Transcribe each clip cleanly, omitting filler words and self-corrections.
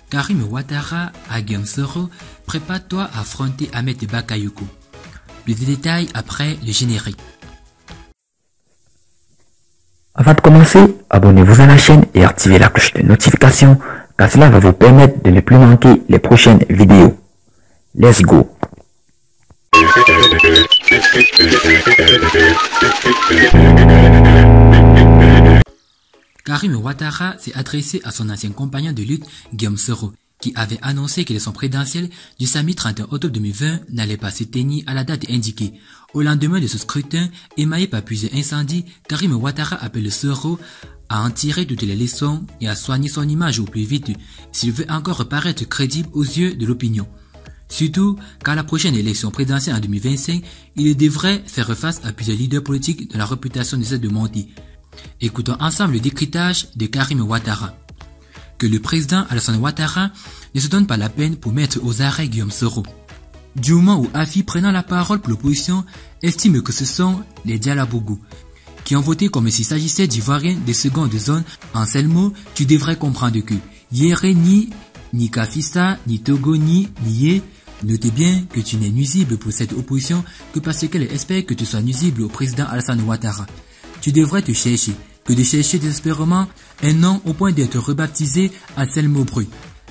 Karim Ouattara à Guillaume Soro, prépare-toi à affronter Ahmed Bakayoko. Plus de détails après le générique. Avant de commencer, abonnez-vous à la chaîne et activez la cloche de notification car cela va vous permettre de ne plus manquer les prochaines vidéos. Let's go! Karim Ouattara s'est adressé à son ancien compagnon de lutte, Guillaume Soro, qui avait annoncé que son présidentiel du samedi 31 octobre 2020 n'allait pas se tenir à la date indiquée. Au lendemain de ce scrutin, émaillé par plusieurs incendies, Karim Ouattara appelle Soro à en tirer toutes les leçons et à soigner son image au plus vite s'il veut encore reparaître crédible aux yeux de l'opinion. Surtout qu'à la prochaine élection présidentielle en 2025, il devrait faire face à plusieurs leaders politiques dont la réputation ne cesse de monter. Écoutons ensemble le décryptage de Karim Ouattara. Que le président Alassane Ouattara ne se donne pas la peine pour mettre aux arrêts Guillaume Soro. Du moment où Afi, prenant la parole pour l'opposition, estime que ce sont les Dialabougou qui ont voté comme s'il s'agissait d'Ivoiriens de seconde zone, en seul mot, tu devrais comprendre que Yéré ni Kafissa, ni Togo, ni Yé, notez bien que tu n'es nuisible pour cette opposition que parce qu'elle espère que tu sois nuisible au président Alassane Ouattara. Tu devrais te chercher, que de chercher désespérément un nom au point d'être rebaptisé à Selmo Bru.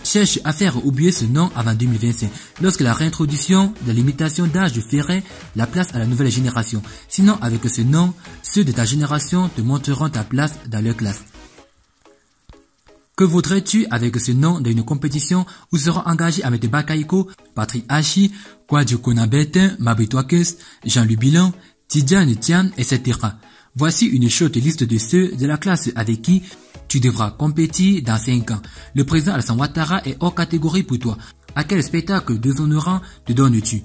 Cherche à faire oublier ce nom avant 2025, lorsque la réintroduction de la limitation d'âge ferait la place à la nouvelle génération. Sinon, avec ce nom, ceux de ta génération te montreront ta place dans leur classe. Que voudrais-tu avec ce nom dans une compétition où seront engagés Ahmed Bakayoko, Patrick Hachi, Kouadio Konabetin, Mabitouakes, Jean-Louis Bilan, Tidiane Tian, etc. Voici une short liste de ceux de la classe avec qui tu devras compétir dans 5 ans. Le président Alassane Ouattara est hors catégorie pour toi. À quel spectacle déshonorant te donnes-tu?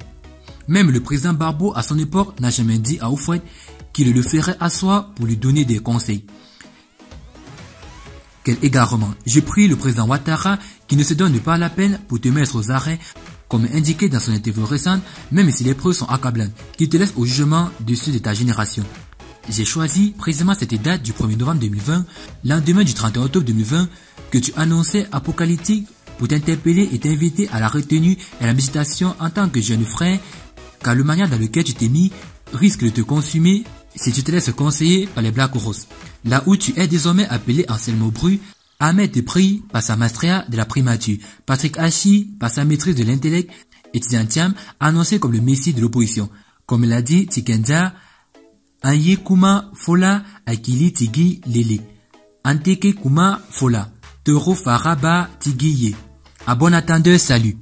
Même le président Barbeau à son époque n'a jamais dit à Oufouette qu'il le ferait asseoir pour lui donner des conseils. Quel égarement! Je prie le président Ouattara qui ne se donne pas la peine pour te mettre aux arrêts, comme indiqué dans son interview récente, même si les preuves sont accablantes, qu'il te laisse au jugement de ceux de ta génération. J'ai choisi précisément cette date du 1er novembre 2020, lendemain du 31 octobre 2020, que tu annonçais apocalyptique pour t'interpeller et t'inviter à la retenue et à la méditation en tant que jeune frère, car le manière dans lequel tu t'es mis risque de te consumer si tu te laisses conseiller par les Black Roses. Là où tu es désormais appelé Anselmo Bru, Ahmed te prie par sa maestria de la primature, Patrick Hachi par sa maîtrise de l'intellect et Tidiane Tiam annoncé comme le messie de l'opposition. Comme l'a dit Tikenda, Anye Kuma Fola Akili Tigi Lele. Anteke Kuma Fola. Toro Faraba Tigiye. À bon attendeur, salut.